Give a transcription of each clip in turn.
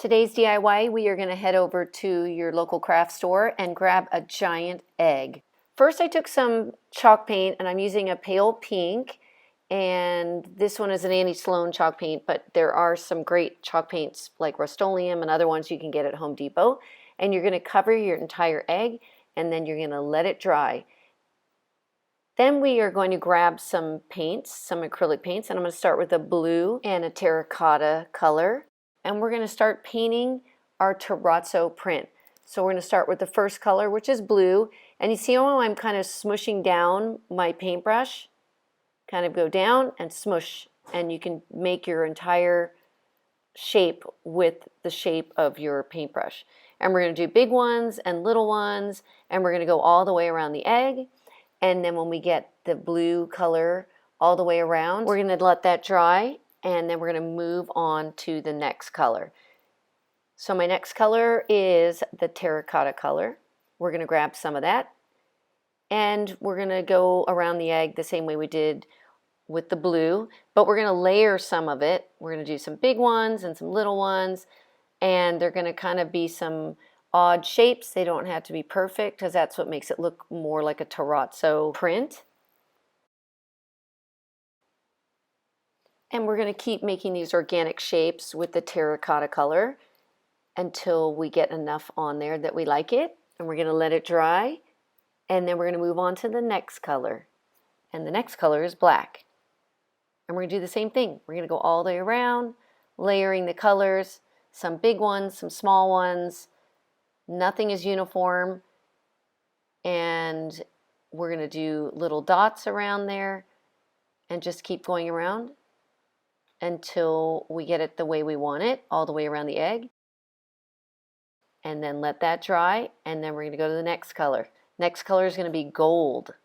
Today's DIY, we are going to head over to your local craft store and grab a giant egg. First, I took some chalk paint, and I'm using a pale pink, and this one is an Annie Sloan chalk paint, but there are some great chalk paints like Rust-Oleum and other ones you can get at Home Depot. And you're going to cover your entire egg, and then you're going to let it dry. Then we are going to grab some paints, some acrylic paints, and I'm going to start with a blue and a terracotta color. And we're going to start painting our terrazzo print. So we're going to start with the first color, which is blue. And you see how I'm kind of smushing down my paintbrush? Kind of go down and smush. And you can make your entire shape with the shape of your paintbrush. And we're going to do big ones and little ones. And we're going to go all the way around the egg. And then when we get the blue color all the way around, we're going to let that dry. And then we're going to move on to the next color. So my next color is the terracotta color. We're going to grab some of that. And we're going to go around the egg the same way we did with the blue. But we're going to layer some of it. We're going to do some big ones and some little ones. And they're going to kind of be some odd shapes. They don't have to be perfect because that's what makes it look more like a terrazzo print. And we're going to keep making these organic shapes with the terracotta color until we get enough on there that we like it. And we're going to let it dry. And then we're going to move on to the next color. And the next color is black. And we're going to do the same thing. We're going to go all the way around, layering the colors, some big ones, some small ones. Nothing is uniform. And we're going to do little dots around there and just keep going around until we get it the way we want it, all the way around the egg. And then let that dry, and then we're going to go to the next color. Next color is going to be gold.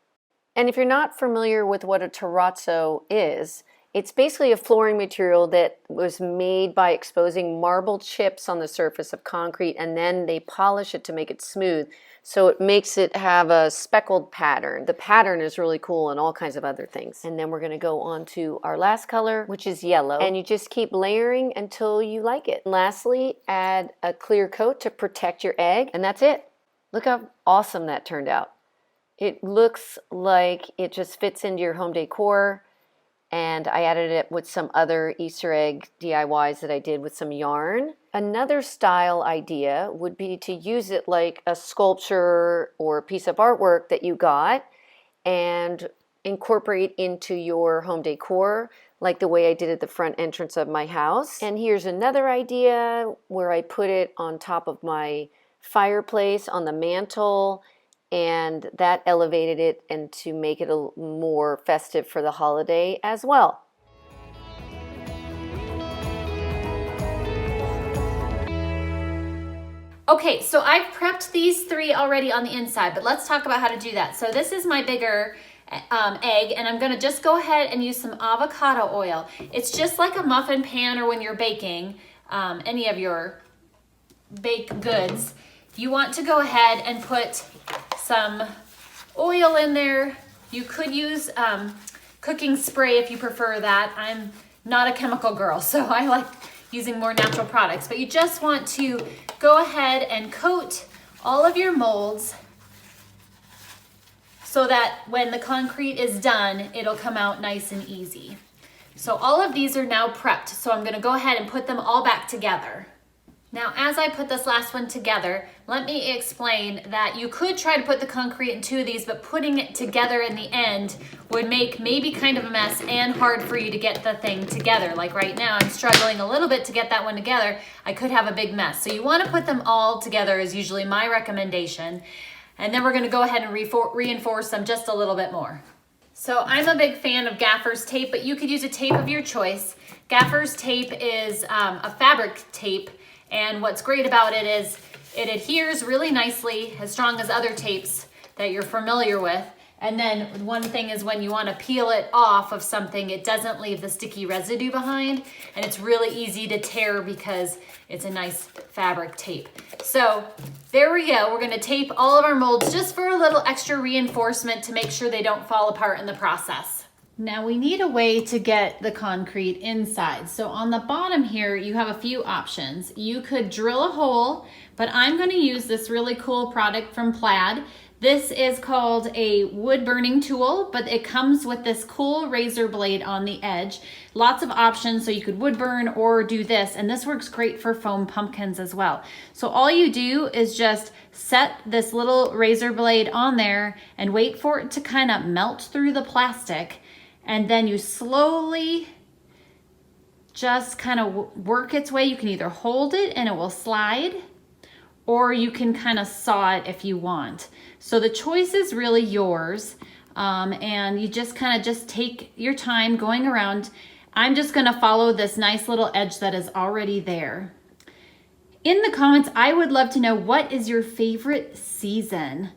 And if you're not familiar with what a terrazzo is, it's basically a flooring material that was made by exposing marble chips on the surface of concrete, and then they polish it to make it smooth. So it makes it have a speckled pattern. The pattern is really cool and all kinds of other things. And then we're going to go on to our last color, which is yellow. And you just keep layering until you like it. And lastly, add a clear coat to protect your egg. And that's it. Look how awesome that turned out. It looks like it just fits into your home decor. And I added it with some other Easter egg DIYs that I did with some yarn. Another style idea would be to use it like a sculpture or a piece of artwork that you got and incorporate into your home decor, like the way I did at the front entrance of my house. And here's another idea where I put it on top of my fireplace on the mantle, and that elevated it and to make it a more festive for the holiday as well. Okay, so I've prepped these three already on the inside, but let's talk about how to do that. So this is my bigger egg, and I'm gonna just go ahead and use some avocado oil. It's just like a muffin pan or when you're baking any of your baked goods. You want to go ahead and put some oil in there. You could use cooking spray if you prefer that. I'm not a chemical girl, so I like using more natural products. But you just want to go ahead and coat all of your molds so that when the concrete is done, it'll come out nice and easy. So all of these are now prepped, so I'm gonna go ahead and put them all back together. Now, as I put this last one together, let me explain that you could try to put the concrete in two of these, but putting it together in the end would make maybe kind of a mess and hard for you to get the thing together. Like right now, I'm struggling a little bit to get that one together. I could have a big mess. So you want to put them all together is usually my recommendation. And then we're going to go ahead and reinforce them just a little bit more. So I'm a big fan of gaffer's tape, but you could use a tape of your choice. Gaffer's tape is a fabric tape. And what's great about it is it adheres really nicely, as strong as other tapes that you're familiar with. And then one thing is when you want to peel it off of something, it doesn't leave the sticky residue behind. And it's really easy to tear because it's a nice fabric tape. So there we go. We're going to tape all of our molds just for a little extra reinforcement to make sure they don't fall apart in the process. Now we need a way to get the concrete inside. So on the bottom here, you have a few options. You could drill a hole, but I'm going to use this really cool product from Plaid. This is called a wood burning tool, but it comes with this cool razor blade on the edge. Lots of options, so you could wood burn or do this, and this works great for foam pumpkins as well. So all you do is just set this little razor blade on there and wait for it to kind of melt through the plastic. And then you slowly just kind of work its way. You can either hold it and it will slide, or you can kind of saw it if you want. So the choice is really yours. And you just kind of just take your time going around. I'm just gonna follow this nice little edge that is already there. In the comments, I would love to know, what is your favorite season?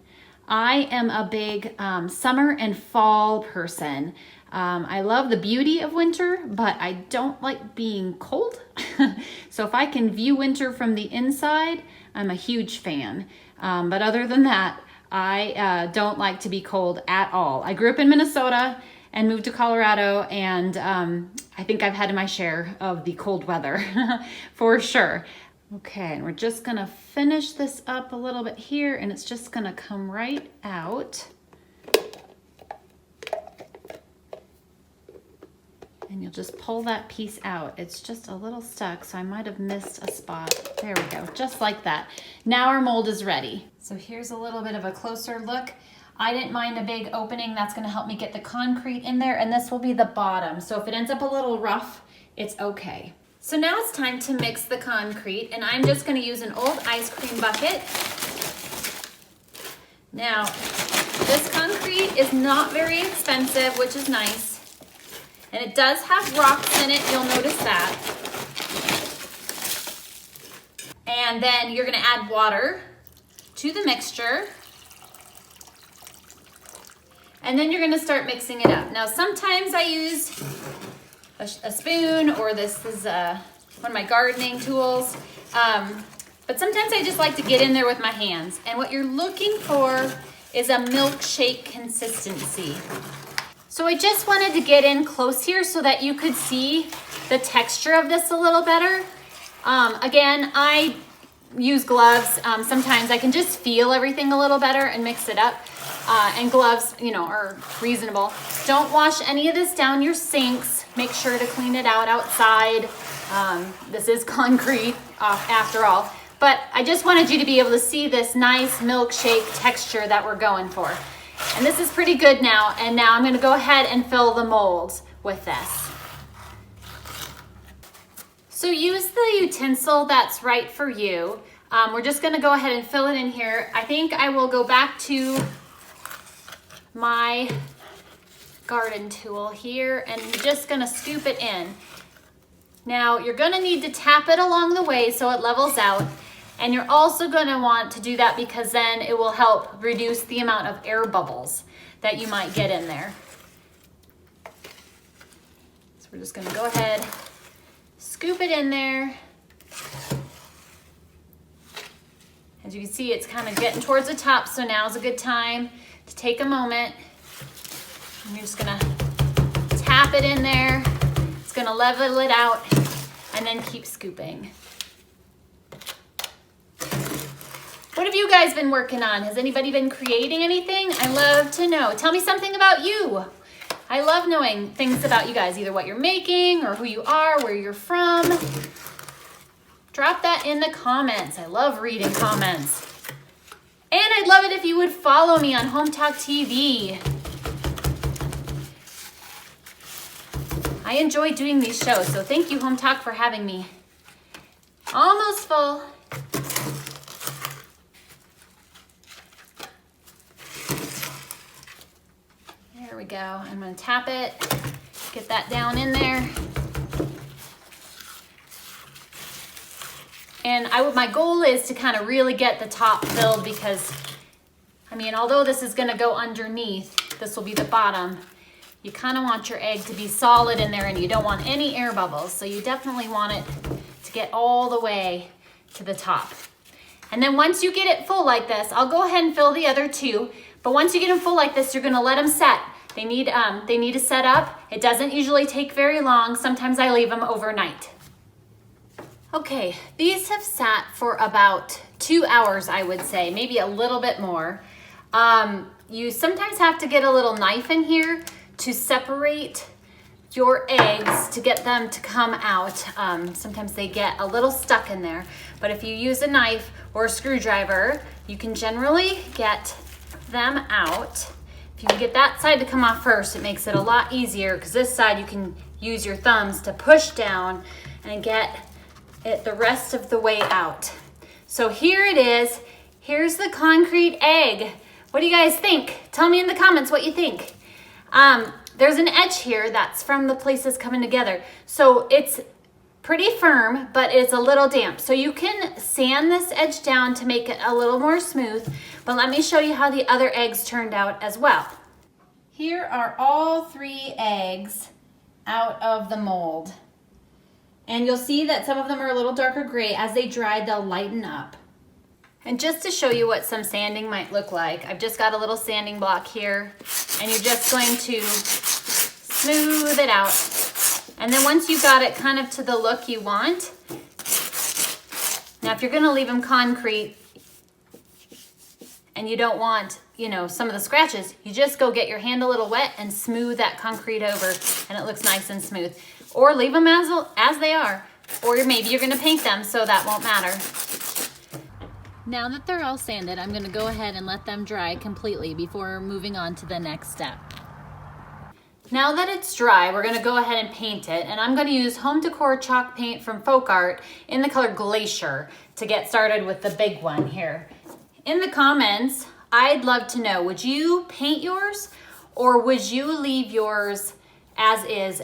I am a big summer and fall person. I love the beauty of winter, but I don't like being cold. So if I can view winter from the inside, I'm a huge fan. But other than that, I don't like to be cold at all. I grew up in Minnesota and moved to Colorado, and I think I've had my share of the cold weather for sure. Okay, and we're just gonna finish this up a little bit here, and it's just gonna come right out. And you'll just pull that piece out. It's just a little stuck, so I might have missed a spot. There we go, just like that. Now our mold is ready. So here's a little bit of a closer look. I didn't mind a big opening. That's gonna help me get the concrete in there, and this will be the bottom. So if it ends up a little rough, it's okay. So now it's time to mix the concrete, and I'm just gonna use an old ice cream bucket. Now, this concrete is not very expensive, which is nice. And it does have rocks in it, you'll notice that. And then you're gonna add water to the mixture. And then you're gonna start mixing it up. Now sometimes I use a spoon, or this is one of my gardening tools. But sometimes I just like to get in there with my hands. And what you're looking for is a milkshake consistency. So I just wanted to get in close here so that you could see the texture of this a little better. Again, I use gloves. Sometimes I can just feel everything a little better and mix it up. And gloves, you know, are reasonable. Don't wash any of this down your sinks. Make sure to clean it out outside. This is concrete after all. But I just wanted you to be able to see this nice milkshake texture that we're going for. And this is pretty good now, and now I'm gonna go ahead and fill the molds with this. So use the utensil that's right for you. We're just gonna go ahead and fill it in here. I think I will go back to my garden tool here, and I'm just gonna scoop it in. Now, you're gonna need to tap it along the way so it levels out. And you're also gonna want to do that because then it will help reduce the amount of air bubbles that you might get in there. So we're just gonna go ahead, scoop it in there. As you can see, it's kind of getting towards the top, so now's a good time to take a moment. And you're just gonna tap it in there. It's gonna level it out, and then keep scooping. What have you guys been working on? Has anybody been creating anything? I love to know. Tell me something about you. I love knowing things about you guys, either what you're making or who you are, where you're from. Drop that in the comments. I love reading comments. And I'd love it if you would follow me on Hometalk TV. I enjoy doing these shows, so thank you, Hometalk, for having me. Almost full. There we go. I'm gonna tap it, get that down in there. And my goal is to kind of really get the top filled because, I mean, although this is gonna go underneath, this will be the bottom. You kind of want your egg to be solid in there, and you don't want any air bubbles. So you definitely want it to get all the way to the top. And then once you get it full like this, I'll go ahead and fill the other two. But once you get them full like this, you're gonna let them set. They need to set up. It doesn't usually take very long. Sometimes I leave them overnight. Okay, these have sat for about 2 hours, I would say, maybe a little bit more. You sometimes have to get a little knife in here to separate your eggs to get them to come out. Sometimes they get a little stuck in there, but if you use a knife or a screwdriver, you can generally get them out. If you can get that side to come off first, it makes it a lot easier because this side you can use your thumbs to push down and get it the rest of the way out. So here it is. Here's the concrete egg. What do you guys think? Tell me in the comments what you think. There's an edge here that's from the places coming together. So it's pretty firm, but it's a little damp. So you can sand this edge down to make it a little more smooth, but let me show you how the other eggs turned out as well. Here are all 3 eggs out of the mold. And you'll see that some of them are a little darker gray. As they dry, they'll lighten up. And just to show you what some sanding might look like, I've just got a little sanding block here, and you're just going to smooth it out. And then once you've got it kind of to the look you want, now if you're gonna leave them concrete and you don't want, you know, some of the scratches, you just go get your hand a little wet and smooth that concrete over, and it looks nice and smooth. Or leave them as they are, or maybe you're gonna paint them, so that won't matter. Now that they're all sanded, I'm gonna go ahead and let them dry completely before moving on to the next step. Now that it's dry, we're gonna go ahead and paint it, and I'm gonna use Home Decor chalk paint from Folk Art in the color Glacier to get started with the big one here. In the comments, I'd love to know, would you paint yours or would you leave yours as is,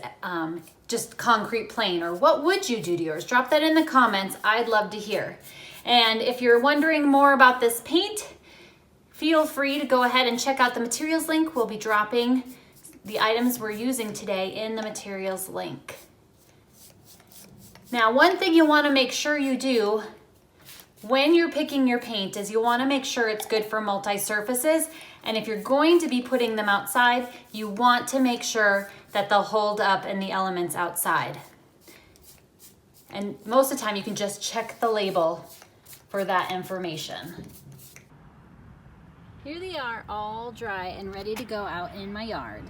just concrete plain, or what would you do to yours? Drop that in the comments, I'd love to hear. And if you're wondering more about this paint, feel free to go ahead and check out the materials link. We'll be dropping the items we're using today in the materials link. Now, one thing you want to make sure you do when you're picking your paint is you want to make sure it's good for multi-surfaces. And if you're going to be putting them outside, you want to make sure that they'll hold up in the elements outside. And most of the time you can just check the label for that information. Here they are, all dry and ready to go out in my yard.